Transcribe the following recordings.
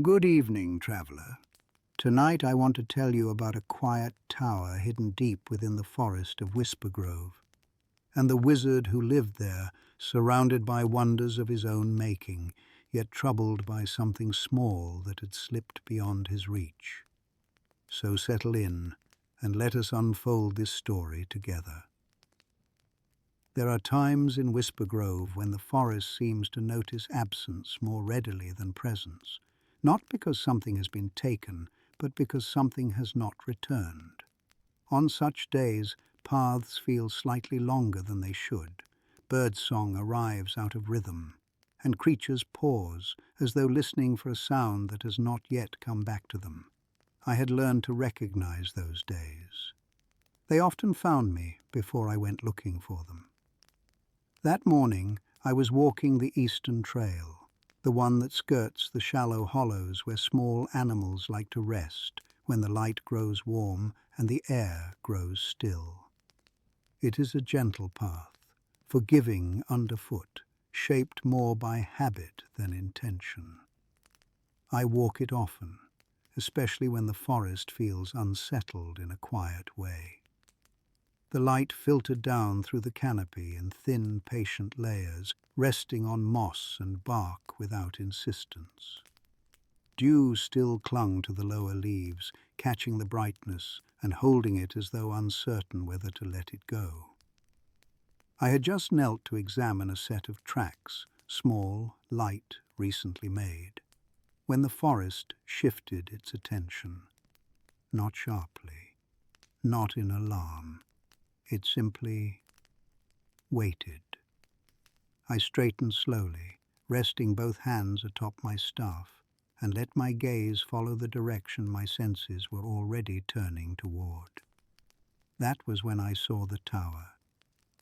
Good evening, traveler. Tonight I want to tell you about a quiet tower hidden deep within the forest of Whispergrove, and the wizard who lived there, surrounded by wonders of his own making, yet troubled by something small that had slipped beyond his reach. So settle in, and let us unfold this story together. There are times in Whispergrove when the forest seems to notice absence more readily than presence, not because something has been taken, but because something has not returned. On such days, paths feel slightly longer than they should, birdsong arrives out of rhythm, and creatures pause as though listening for a sound that has not yet come back to them. I had learned to recognize those days. They often found me before I went looking for them. That morning, I was walking the eastern trail, the one that skirts the shallow hollows where small animals like to rest when the light grows warm and the air grows still. It is a gentle path, forgiving underfoot, shaped more by habit than intention. I walk it often, especially when the forest feels unsettled in a quiet way. The light filtered down through the canopy in thin, patient layers, resting on moss and bark without insistence. Dew still clung to the lower leaves, catching the brightness and holding it as though uncertain whether to let it go. I had just knelt to examine a set of tracks, small, light, recently made, when the forest shifted its attention. Not sharply, not in alarm. It simply waited. I straightened slowly, resting both hands atop my staff, and let my gaze follow the direction my senses were already turning toward. That was when I saw the tower.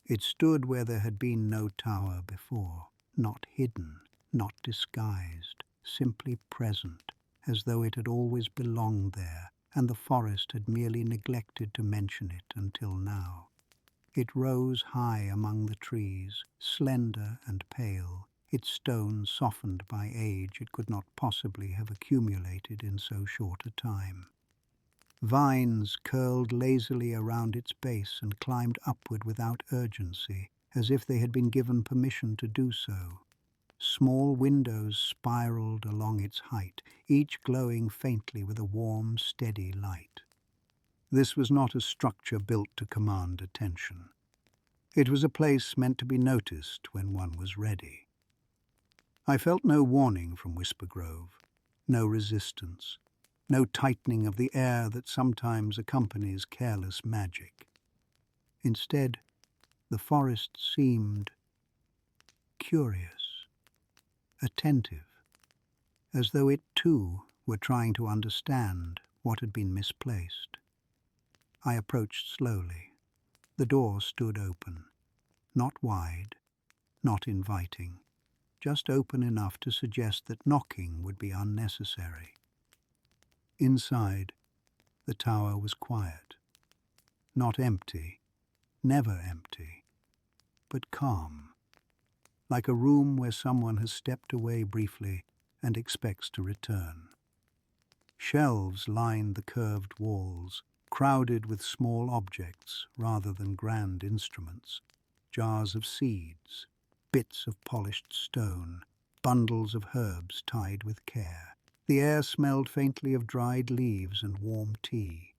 It stood where there had been no tower before, not hidden, not disguised, simply present, as though it had always belonged there, and the forest had merely neglected to mention it until now. It rose high among the trees, slender and pale, its stone softened by age it could not possibly have accumulated in so short a time. Vines curled lazily around its base and climbed upward without urgency, as if they had been given permission to do so. Small windows spiraled along its height, each glowing faintly with a warm, steady light. This was not a structure built to command attention. It was a place meant to be noticed when one was ready. I felt no warning from Whispergrove, no resistance, no tightening of the air that sometimes accompanies careless magic. Instead, the forest seemed curious, attentive, as though it too were trying to understand what had been misplaced. I approached slowly. The door stood open, not wide, not inviting, just open enough to suggest that knocking would be unnecessary. Inside, the tower was quiet, not empty, never empty, but calm, like a room where someone has stepped away briefly and expects to return. Shelves lined the curved walls, crowded with small objects rather than grand instruments, jars of seeds, bits of polished stone, bundles of herbs tied with care. The air smelled faintly of dried leaves and warm tea.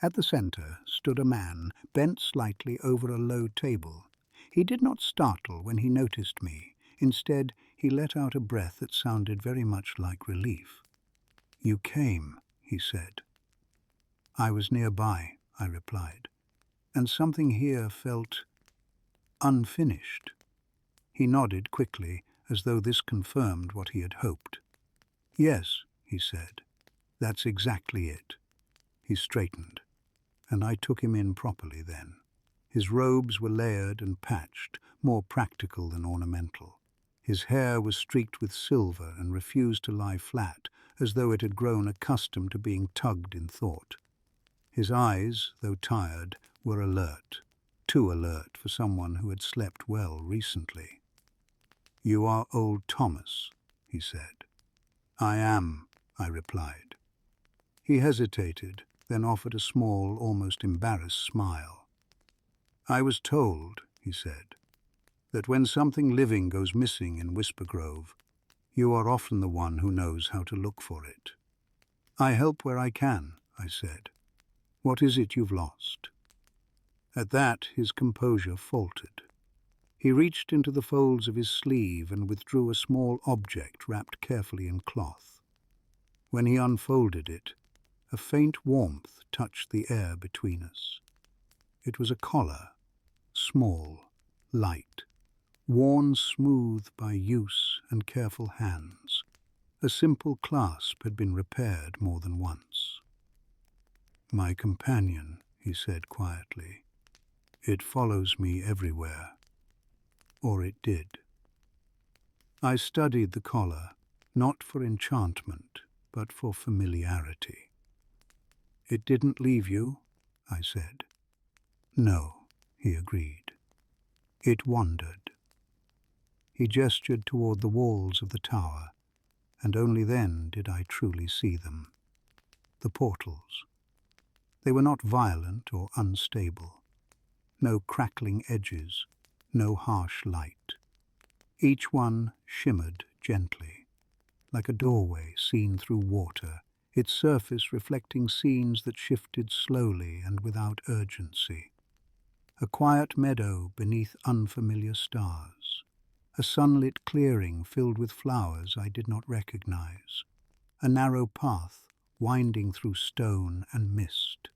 At the center stood a man, bent slightly over a low table. He did not startle when he noticed me. Instead, he let out a breath that sounded very much like relief. "You came," he said. "I was nearby," I replied, "and something here felt unfinished." He nodded quickly, as though this confirmed what he had hoped. "Yes," he said, "that's exactly it." He straightened, and I took him in properly then. His robes were layered and patched, more practical than ornamental. His hair was streaked with silver and refused to lie flat, as though it had grown accustomed to being tugged in thought. His eyes, though tired, were alert, too alert for someone who had slept well recently. "You are old Thomas," he said. I am, I replied. He hesitated, then offered a small, almost embarrassed smile. I was told, he said, that when something living goes missing in Whispergrove, you are often the one who knows how to look for it. I help where I can, I said. What is it you've lost? At that, his composure faltered. He reached into the folds of his sleeve and withdrew a small object wrapped carefully in cloth. When he unfolded it, a faint warmth touched the air between us. It was a collar, small, light, worn smooth by use and careful hands. A simple clasp had been repaired more than once. My companion, he said quietly. It follows me everywhere. Or it did. I studied the collar, not for enchantment, but for familiarity. It didn't leave you, I said. No, he agreed. It wandered. He gestured toward the walls of the tower, and only then did I truly see them. The portals. They were not violent or unstable. No crackling edges, no harsh light. Each one shimmered gently, like a doorway seen through water, its surface reflecting scenes that shifted slowly and without urgency. A quiet meadow beneath unfamiliar stars. A sunlit clearing filled with flowers I did not recognize. A narrow path winding through stone and mist.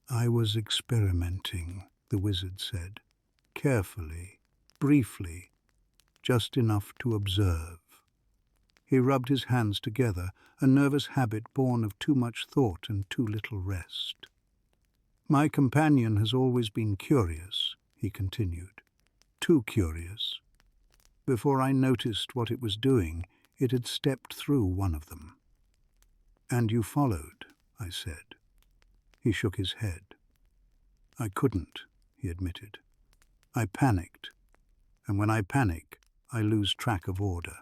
I was experimenting, the wizard said, carefully, briefly, just enough to observe. He rubbed his hands together, a nervous habit born of too much thought and too little rest. My companion has always been curious, he continued, too curious. Before I noticed what it was doing, it had stepped through one of them. And you followed, I said. He shook his head. I couldn't, he admitted. I panicked, and when I panic, I lose track of order.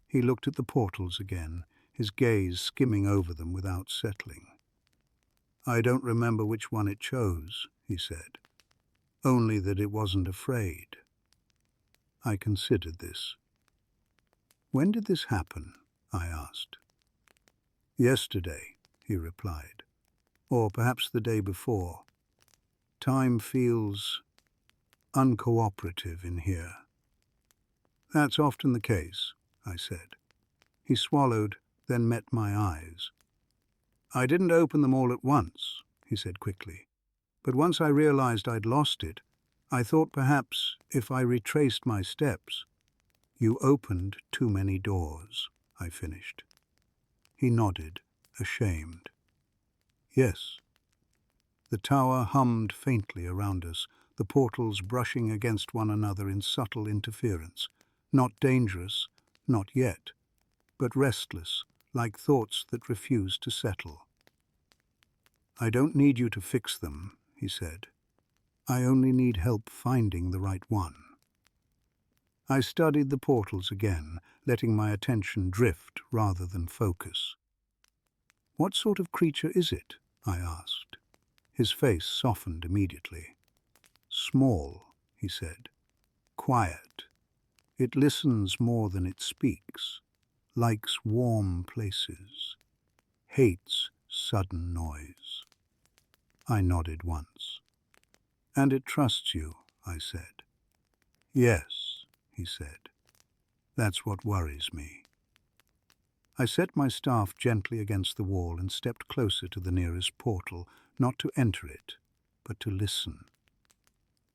He looked at the portals again, his gaze skimming over them without settling. I don't remember which one it chose, he said, only that it wasn't afraid. I considered this. When did this happen? I asked. Yesterday, he replied, or perhaps the day before. Time feels uncooperative in here. That's often the case, I said. He swallowed, then met my eyes. I didn't open them all at once, he said quickly, but once I realized I'd lost it, I thought perhaps if I retraced my steps. You opened too many doors, I finished. He nodded, ashamed. Yes. The tower hummed faintly around us, the portals brushing against one another in subtle interference. Not dangerous, not yet, but restless, like thoughts that refuse to settle. I don't need you to fix them, he said. I only need help finding the right one. I studied the portals again, letting my attention drift rather than focus. What sort of creature is it? I asked. His face softened immediately. Small, he said. Quiet. It listens more than it speaks. Likes warm places. Hates sudden noise. I nodded once. And it trusts you, I said. Yes, he said. That's what worries me. I set my staff gently against the wall and stepped closer to the nearest portal, not to enter it, but to listen.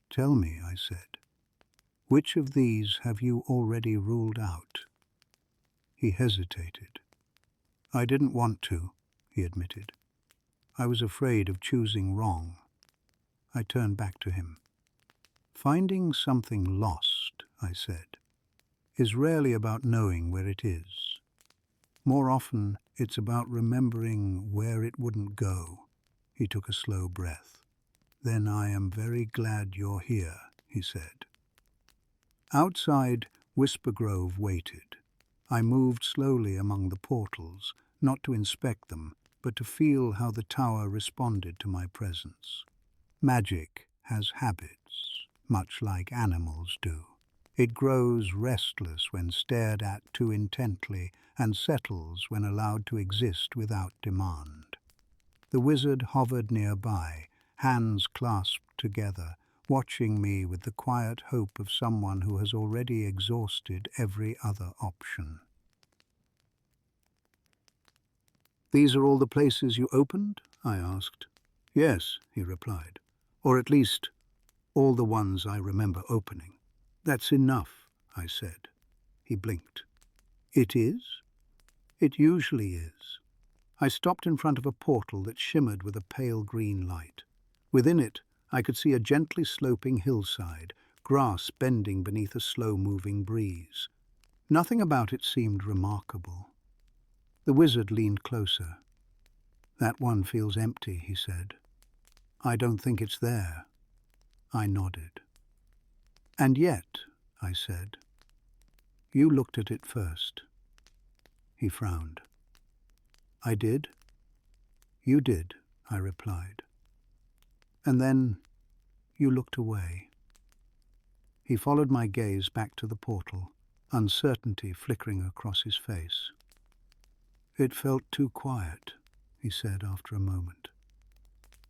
Tell me, I said, which of these have you already ruled out? He hesitated. I didn't want to, he admitted. I was afraid of choosing wrong. I turned back to him. Finding something lost, I said, is rarely about knowing where it is. More often, it's about remembering where it wouldn't go. He took a slow breath. Then I am very glad you're here, he said. Outside, Whispergrove waited. I moved slowly among the portals, not to inspect them, but to feel how the tower responded to my presence. Magic has habits, much like animals do. It grows restless when stared at too intently and settles when allowed to exist without demand. The wizard hovered nearby, hands clasped together, watching me with the quiet hope of someone who has already exhausted every other option. "These are all the places you opened?" I asked. "Yes," he replied, "or at least all the ones I remember opening." "That's enough," I said. He blinked. "It is? It usually is." I stopped in front of a portal that shimmered with a pale green light. Within it, I could see a gently sloping hillside, grass bending beneath a slow-moving breeze. Nothing about it seemed remarkable. The wizard leaned closer. "That one feels empty," he said. "I don't think it's there." I nodded. "And yet," I said, "you looked at it first." He frowned. "I did?" "You did," I replied. "And then you looked away." He followed my gaze back to the portal, uncertainty flickering across his face. "It felt too quiet," he said after a moment,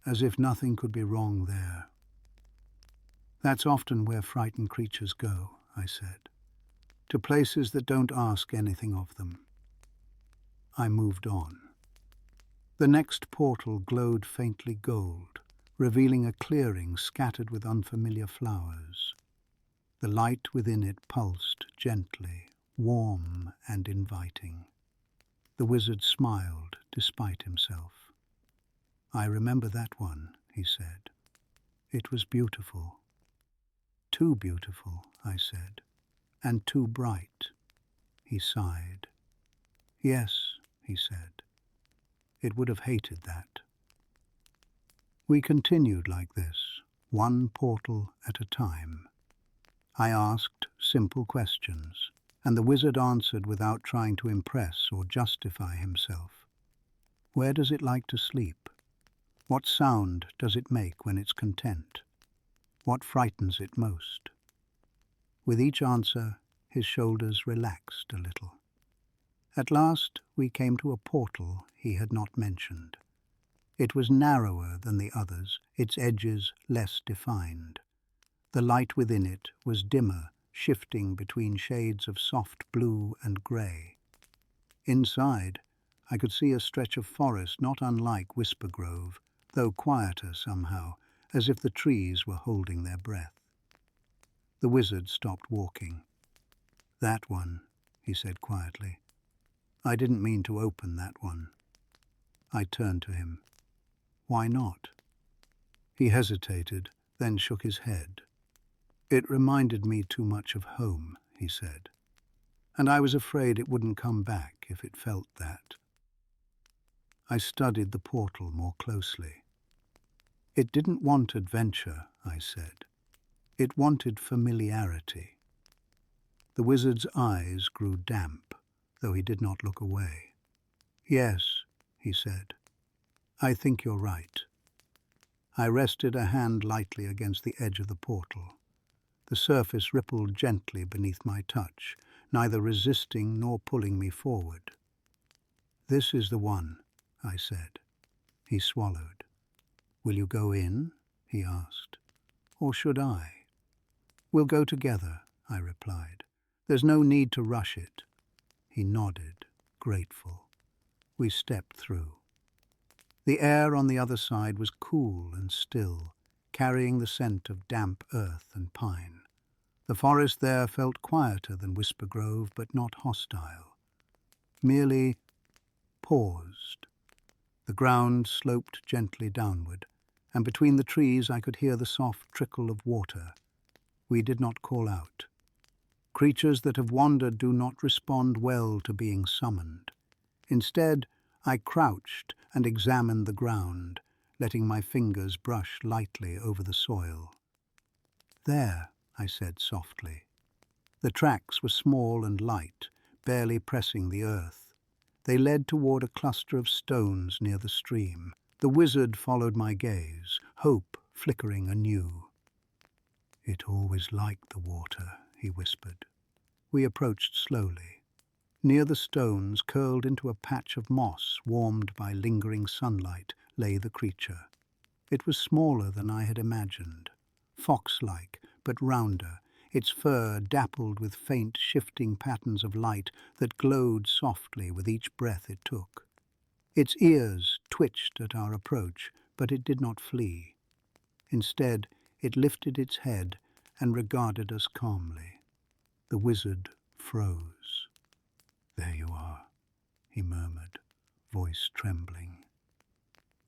"as if nothing could be wrong there." "That's often where frightened creatures go," I said, "to places that don't ask anything of them." I moved on. The next portal glowed faintly gold, revealing a clearing scattered with unfamiliar flowers. The light within it pulsed gently, warm and inviting. The wizard smiled despite himself. "I remember that one," he said. "It was beautiful." "Too beautiful," I said, "and too bright." He sighed. "Yes," he said, "it would have hated that." We continued like this, one portal at a time. I asked simple questions, and the wizard answered without trying to impress or justify himself. "Where does it like to sleep? What sound does it make when it's content? What frightens it most?" With each answer, his shoulders relaxed a little. At last we came to a portal he had not mentioned. It was narrower than the others, its edges less defined. The light within it was dimmer, shifting between shades of soft blue and grey. Inside, I could see a stretch of forest not unlike Whispergrove, though quieter somehow, as if the trees were holding their breath. The wizard stopped walking. "That one," he said quietly. "I didn't mean to open that one." I turned to him. "Why not?" He hesitated, then shook his head. "It reminded me too much of home," he said, "and I was afraid it wouldn't come back if it felt that." I studied the portal more closely. "It didn't want adventure," I said. "It wanted familiarity." The wizard's eyes grew damp, though he did not look away. "Yes," he said, "I think you're right." I rested a hand lightly against the edge of the portal. The surface rippled gently beneath my touch, neither resisting nor pulling me forward. "This is the one," I said. He swallowed. "Will you go in?" he asked. "Or should I?" "We'll go together," I replied. "There's no need to rush it." He nodded, grateful. We stepped through. The air on the other side was cool and still, carrying the scent of damp earth and pine. The forest there felt quieter than Whispergrove, but not hostile. Merely paused. The ground sloped gently downward, and between the trees I could hear the soft trickle of water. We did not call out. Creatures that have wandered do not respond well to being summoned. Instead, I crouched and examined the ground, letting my fingers brush lightly over the soil. "There," I said softly. The tracks were small and light, barely pressing the earth. They led toward a cluster of stones near the stream. The wizard followed my gaze, hope flickering anew. "It always liked the water," he whispered. We approached slowly. Near the stones, curled into a patch of moss warmed by lingering sunlight, lay the creature. It was smaller than I had imagined, fox-like but rounder, its fur dappled with faint, shifting patterns of light that glowed softly with each breath it took. Its ears twitched at our approach, but it did not flee. Instead, it lifted its head and regarded us calmly. The wizard froze. "There you are," he murmured, voice trembling.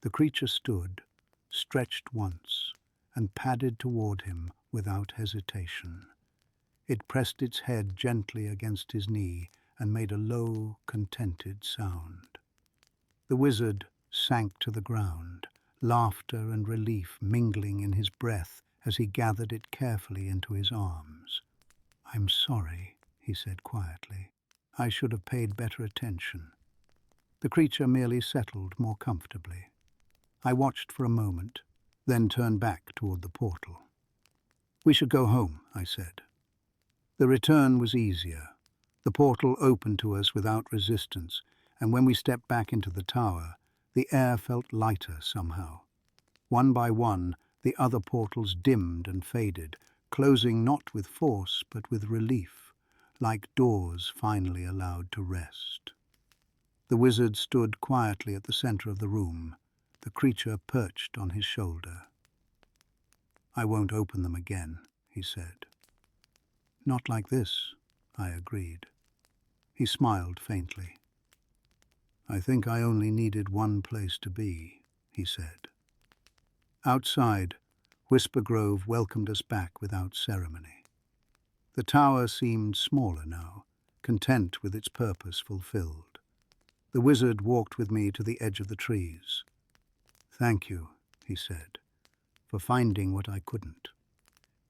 The creature stood, stretched once, and padded toward him without hesitation. It pressed its head gently against his knee and made a low, contented sound. The wizard sank to the ground, laughter and relief mingling in his breath as he gathered it carefully into his arms. "I'm sorry," he said quietly. "I should have paid better attention." The creature merely settled more comfortably. I watched for a moment, then turned back toward the portal. "We should go home," I said. The return was easier. The portal opened to us without resistance, and when we stepped back into the tower, the air felt lighter somehow. One by one, the other portals dimmed and faded, closing not with force but with relief, like doors finally allowed to rest. The wizard stood quietly at the center of the room, the creature perched on his shoulder. "I won't open them again," he said. "Not like this," I agreed. He smiled faintly. "I think I only needed one place to be," he said. Outside, Whispergrove welcomed us back without ceremony. The tower seemed smaller now, content with its purpose fulfilled. The wizard walked with me to the edge of the trees. "Thank you," he said, "for finding what I couldn't."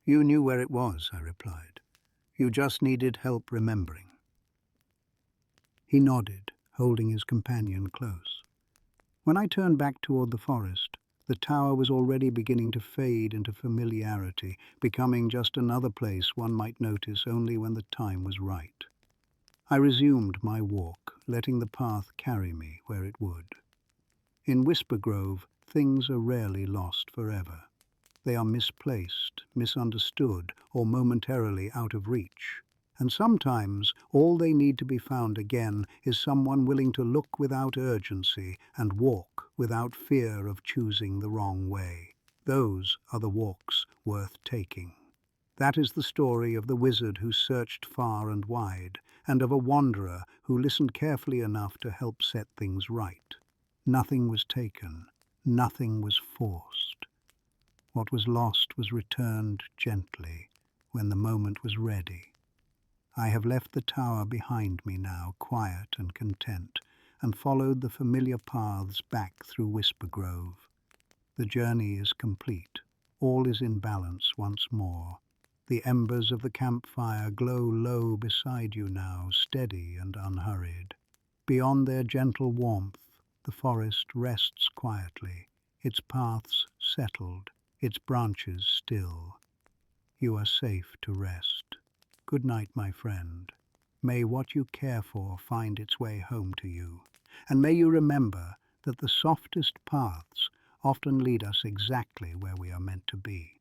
"You knew where it was," I replied. "You just needed help remembering." He nodded, holding his companion close. When I turned back toward the forest, the tower was already beginning to fade into familiarity, becoming just another place one might notice only when the time was right. I resumed my walk, letting the path carry me where it would. In Whispergrove, things are rarely lost forever. They are misplaced, misunderstood, or momentarily out of reach. And sometimes all they need to be found again is someone willing to look without urgency and walk without fear of choosing the wrong way. Those are the walks worth taking. That is the story of the wizard who searched far and wide, and of a wanderer who listened carefully enough to help set things right. Nothing was taken, nothing was forced. What was lost was returned gently when the moment was ready. I have left the tower behind me now, quiet and content, and followed the familiar paths back through Whispergrove. The journey is complete. All is in balance once more. The embers of the campfire glow low beside you now, steady and unhurried. Beyond their gentle warmth, the forest rests quietly, its paths settled, its branches still. You are safe to rest. Good night, my friend. May what you care for find its way home to you, and may you remember that the softest paths often lead us exactly where we are meant to be.